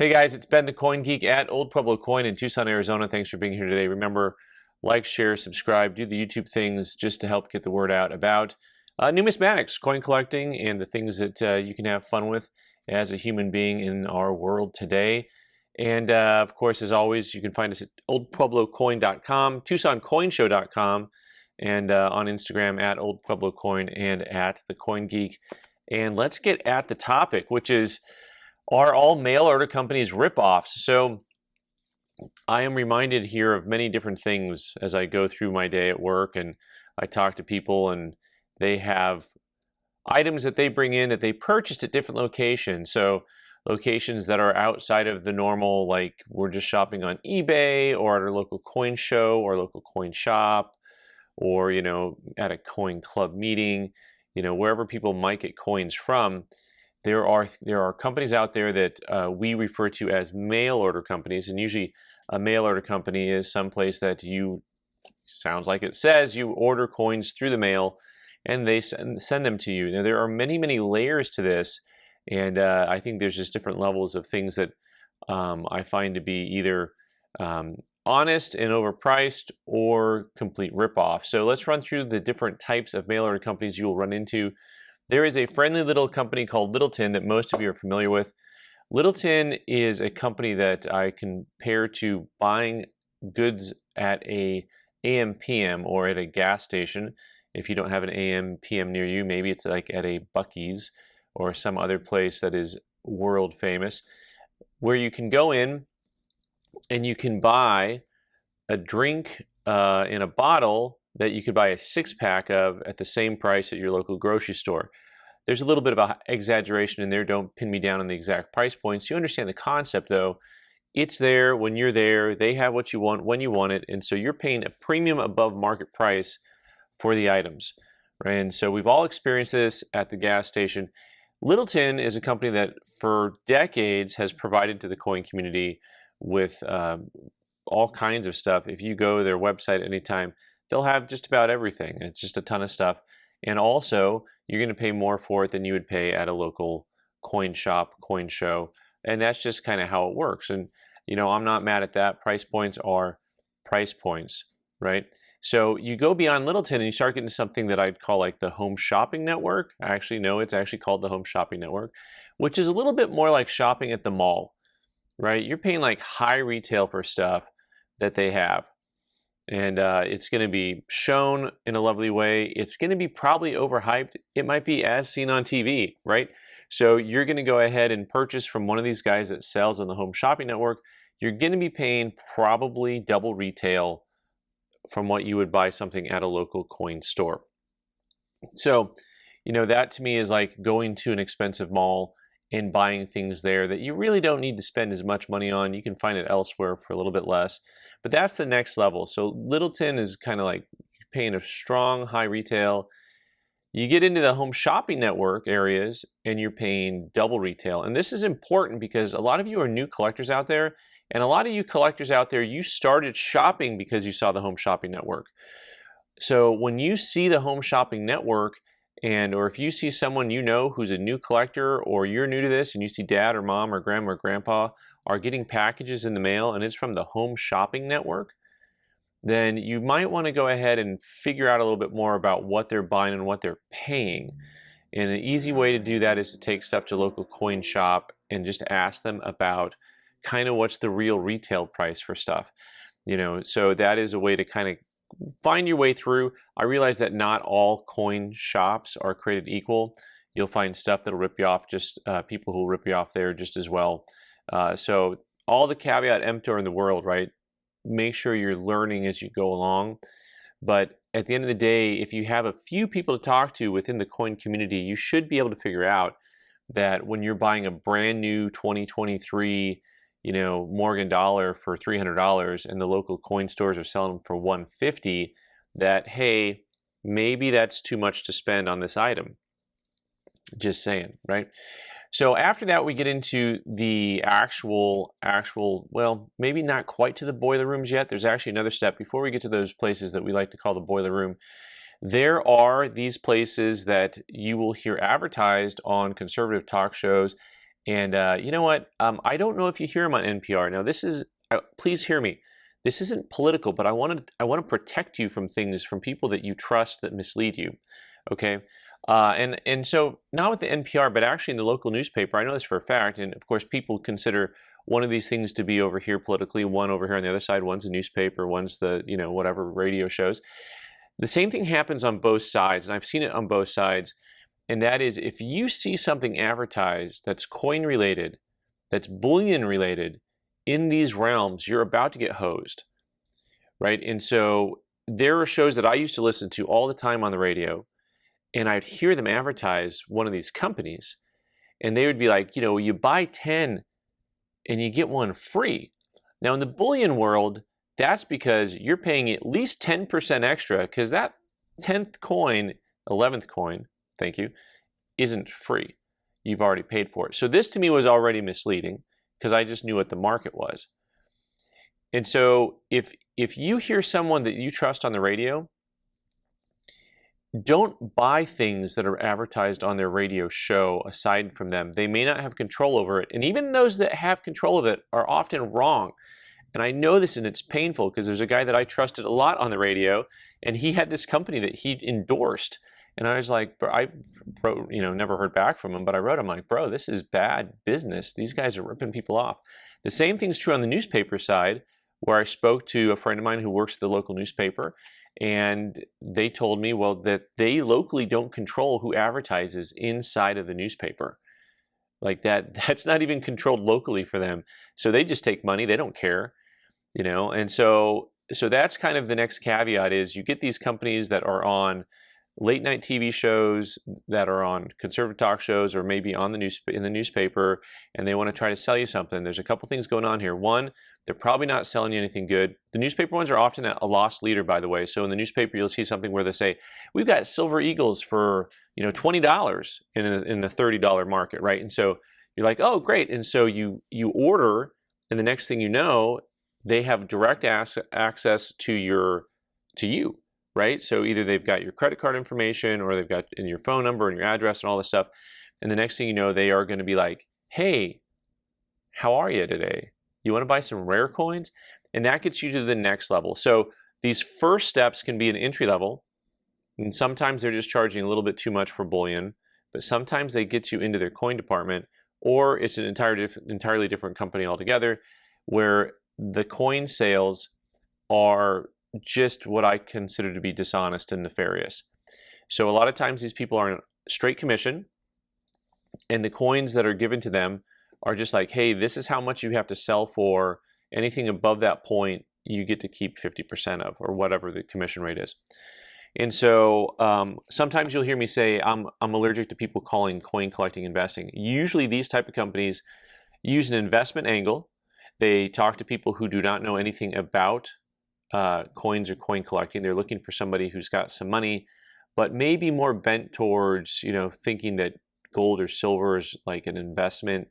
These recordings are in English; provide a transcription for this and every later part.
Hey guys, it's Ben the Coin Geek at Old Pueblo Coin in Tucson, Arizona. Thanks for being here today. Remember, like, share, subscribe, do the YouTube things just to help get the word out about numismatics, coin collecting, and the things that you can have fun with as a human being in our world today. And of course, as always, you can find us at oldpueblocoin.com, tucsoncoinshow.com, and on Instagram at Old Pueblo Coin and at the Coin Geek. And let's get at the topic, which is, are all mail order companies ripoffs? So I am reminded here of many different things as I go through my day at work and I talk to people, and they have items that they bring in that they purchased at different locations. So locations that are outside of the normal, like we're just shopping on eBay or at our local coin show or local coin shop, or at a coin club meeting, wherever people might get coins from. There are companies out there that we refer to as mail order companies, and usually a mail order company is someplace that sounds like it says, you order coins through the mail and they send them to you. Now, there are many layers to this, and I think there's just different levels of things that I find to be either honest and overpriced or complete ripoff. So let's run through the different types of mail order companies you will run into. There is a friendly little company called Littleton that most of you are familiar with. Littleton is a company that I compare to buying goods at a AM/PM or at a gas station. If you don't have an AM/PM near you, maybe it's like at a Buc-ee's or some other place that is world famous, where you can go in and you can buy a drink in a bottle that you could buy a 6-pack of at the same price at your local grocery store. There's a little bit of an exaggeration in there. Don't pin me down on the exact price points. You understand the concept, though. It's there when you're there. They have what you want when you want it, and so you're paying a premium above market price for the items. Right? And so we've all experienced this at the gas station. Littleton is a company that for decades has provided to the coin community with all kinds of stuff. If you go to their website anytime, they'll have just about everything. It's just a ton of stuff. And also, you're going to pay more for it than you would pay at a local coin shop, coin show. And that's just kind of how it works. And, I'm not mad at that. Price points are price points, right? So you go beyond Littleton and you start getting something that I'd call like the home shopping network. Actually, no, it's actually called the home shopping network, which is a little bit more like shopping at the mall, right? You're paying like high retail for stuff that they have. And it's going to be shown in a lovely way. It's going to be probably overhyped. It might be as seen on TV, right? So you're going to go ahead and purchase from one of these guys that sells on the home shopping network. You're going to be paying probably double retail from what you would buy something at a local coin store. So, that to me is like going to an expensive mall and buying things there that you really don't need to spend as much money on. You can find it elsewhere for a little bit less. But that's the next level. So Littleton is kind of like paying a strong high retail. You get into the home shopping network areas and you're paying double retail. And this is important because a lot of you are new collectors out there. And a lot of you collectors out there, you started shopping because you saw the home shopping network. So when you see the home shopping network, or if you see someone who's a new collector, or you're new to this and you see dad or mom or grandma or grandpa are getting packages in the mail and it's from the home shopping network, then you might want to go ahead and figure out a little bit more about what they're buying and what they're paying. And an easy way to do that is to take stuff to local coin shop and just ask them about kind of what's the real retail price for stuff. So that is a way to kind of find your way through. I realize that not all coin shops are created equal. You'll find stuff that'll rip you off, just people who will rip you off there just as well. So all the caveat emptor in the world, right? Make sure you're learning as you go along. But at the end of the day, if you have a few people to talk to within the coin community, you should be able to figure out that when you're buying a brand new 2023 Morgan dollar for $300 and the local coin stores are selling them for $150, that, hey, maybe that's too much to spend on this item. Just saying, right? So after that, we get into the actual, well, maybe not quite to the boiler rooms yet. There's actually another step before we get to those places that we like to call the boiler room. There are these places that you will hear advertised on conservative talk shows And you know what? I don't know if you hear him on NPR. Now, this is, please hear me. This isn't political, but I want to protect you from things, from people that you trust that mislead you. Okay. And so not with the NPR, but actually in the local newspaper, I know this for a fact. And of course, people consider one of these things to be over here politically, one over here on the other side. One's a newspaper, one's the, whatever radio shows. The same thing happens on both sides, and I've seen it on both sides. And that is, if you see something advertised that's coin related, that's bullion related in these realms, you're about to get hosed, right? And so there are shows that I used to listen to all the time on the radio, and I'd hear them advertise one of these companies, and they would be like, you buy 10 and you get one free. Now in the bullion world, that's because you're paying at least 10% extra, because that 10th coin, 11th coin, thank you, isn't free. You've already paid for it. So this to me was already misleading, because I just knew what the market was. And so if you hear someone that you trust on the radio, don't buy things that are advertised on their radio show aside from them. They may not have control over it. And even those that have control of it are often wrong. And I know this, and it's painful, because there's a guy that I trusted a lot on the radio, and he had this company that he endorsed. And I was like, bro, I wrote, never heard back from him, but I wrote him like, bro, this is bad business. These guys are ripping people off. The same thing's true on the newspaper side, where I spoke to a friend of mine who works at the local newspaper, and they told me, well, that they locally don't control who advertises inside of the newspaper. Like that's not even controlled locally for them. So they just take money. They don't care, And so that's kind of the next caveat is you get these companies that are on late night TV shows, that are on conservative talk shows, or maybe on in the newspaper, and they want to try to sell you something. There's a couple things going on here. One, they're probably not selling you anything good. The newspaper ones are often a loss leader, by the way. So in the newspaper, you'll see something where they say, we've got silver eagles for $20 in a $30 market, right? And so you're like, oh, great. And so you order, and the next thing you know, they have direct access to you. Right? So either they've got your credit card information, or they've got your phone number and your address and all this stuff. And the next thing you know, they are going to be like, hey, how are you today? You want to buy some rare coins? And that gets you to the next level. So these first steps can be an entry level. And sometimes they're just charging a little bit too much for bullion. But sometimes they get you into their coin department, or it's an entirely different company altogether, where the coin sales are just what I consider to be dishonest and nefarious. So a lot of times these people are on straight commission, and the coins that are given to them are just like, hey, this is how much you have to sell for. Anything above that point, you get to keep 50% of, or whatever the commission rate is. And so sometimes you'll hear me say, I'm allergic to people calling coin collecting investing. Usually these type of companies use an investment angle. They talk to people who do not know anything about coins or coin collecting. They're looking for somebody who's got some money, but maybe more bent towards, thinking that gold or silver is like an investment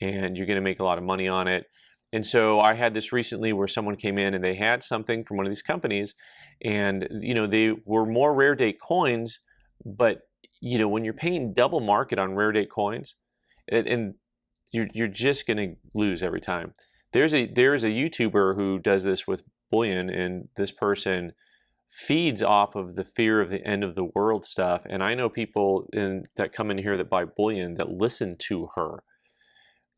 and you're going to make a lot of money on it. And so I had this recently where someone came in and they had something from one of these companies, and they were more rare date coins, but when you're paying double market on rare date coins, and you're just going to lose every time. There's a YouTuber who does this with bullion, and this person feeds off of the fear of the end of the world stuff. And I know people that come in here that buy bullion that listen to her,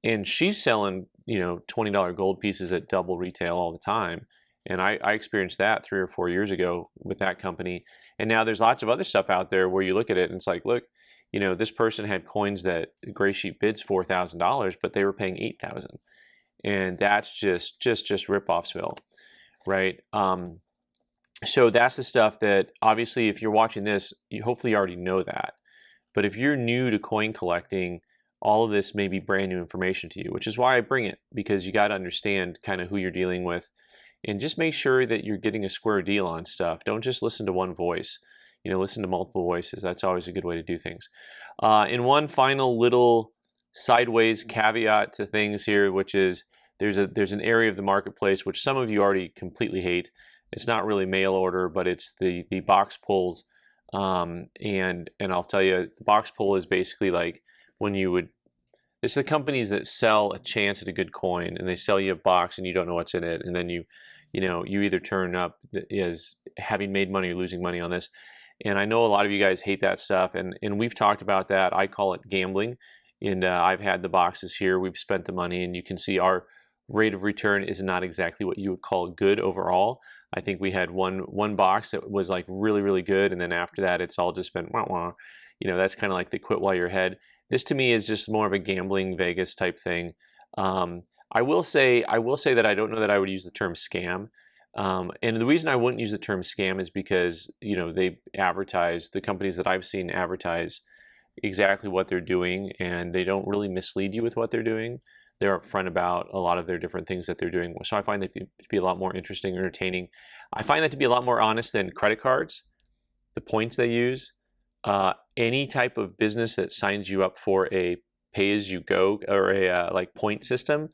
and she's selling $20 gold pieces at double retail all the time. And I experienced that 3 or 4 years ago with that company. And now there's lots of other stuff out there where you look at it and it's like, look, this person had coins that Gray Sheep bids $4,000, but they were paying $8,000, and that's just rip-offsville. Right? So that's the stuff that, obviously, if you're watching this, you hopefully already know that. But if you're new to coin collecting, all of this may be brand new information to you, which is why I bring it, because you got to understand kind of who you're dealing with, and just make sure that you're getting a square deal on stuff. Don't just listen to one voice. Listen to multiple voices. That's always a good way to do things. And one final little sideways caveat to things here, which is, there's an area of the marketplace which some of you already completely hate. It's not really mail order, but it's the box pulls. And I'll tell you, the box pull is basically like when you would It's the companies that sell a chance at a good coin, and they sell you a box and you don't know what's in it, and then you either turn up as having made money or losing money on this. And I know a lot of you guys hate that stuff, and we've talked about that. I call it gambling, and I've had the boxes here. We've spent the money, and you can see our rate of return is not exactly what you would call good overall. I think we had one box that was like really, really good, and then after that, it's all just been wah wah. That's kind of like the quit while you're ahead. This to me is just more of a gambling Vegas type thing. I will say that I don't know that I would use the term scam. And the reason I wouldn't use the term scam is because they advertise, the companies that I've seen advertise exactly what they're doing, and they don't really mislead you with what they're doing. They're upfront about a lot of their different things that they're doing. So I find that to be a lot more interesting, entertaining. I find that to be a lot more honest than credit cards, the points they use. Any type of business that signs you up for a pay-as-you-go or a like point system.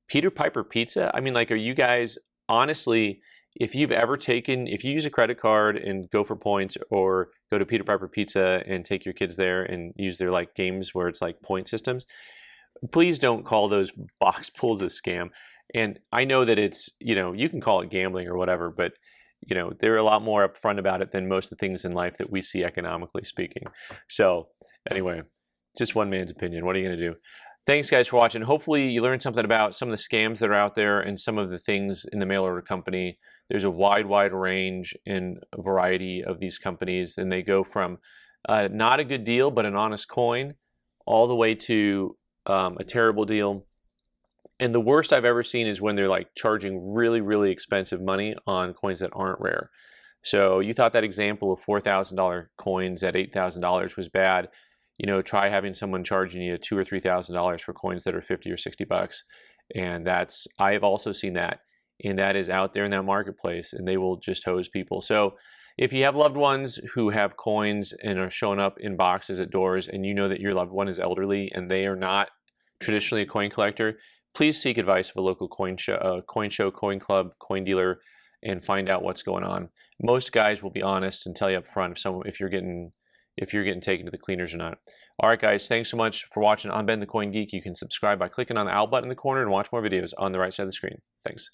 Peter Piper Pizza, I mean, like, are you guys, honestly, if you use a credit card and go for points, or go to Peter Piper Pizza and take your kids there and use their like games where it's like point systems, please don't call those box pulls a scam. And I know that it's, you can call it gambling or whatever, but they're a lot more upfront about it than most of the things in life that we see, economically speaking. So anyway, just one man's opinion. What are you going to do? Thanks, guys, for watching. Hopefully you learned something about some of the scams that are out there and some of the things in the mail order company. There's a wide range and variety of these companies, and they go from not a good deal but an honest coin all the way to a terrible deal. And the worst I've ever seen is when they're like charging really, really expensive money on coins that aren't rare. So you thought that example of $4,000 coins at $8,000 was bad. Try having someone charging you $2,000 or $3,000 for coins that are 50 or 60 bucks. And I have also seen that, and that is out there in that marketplace, and they will just hose people. So if you have loved ones who have coins and are showing up in boxes at doors, and you know that your loved one is elderly and they are not traditionally a coin collector, please seek advice of a local coin show, coin club, coin dealer, and find out what's going on. Most guys will be honest and tell you up front if you're getting taken to the cleaners or not. All right, guys, thanks so much for watching. I'm Ben the Coin Geek. You can subscribe by clicking on the owl button in the corner and watch more videos on the right side of the screen. Thanks.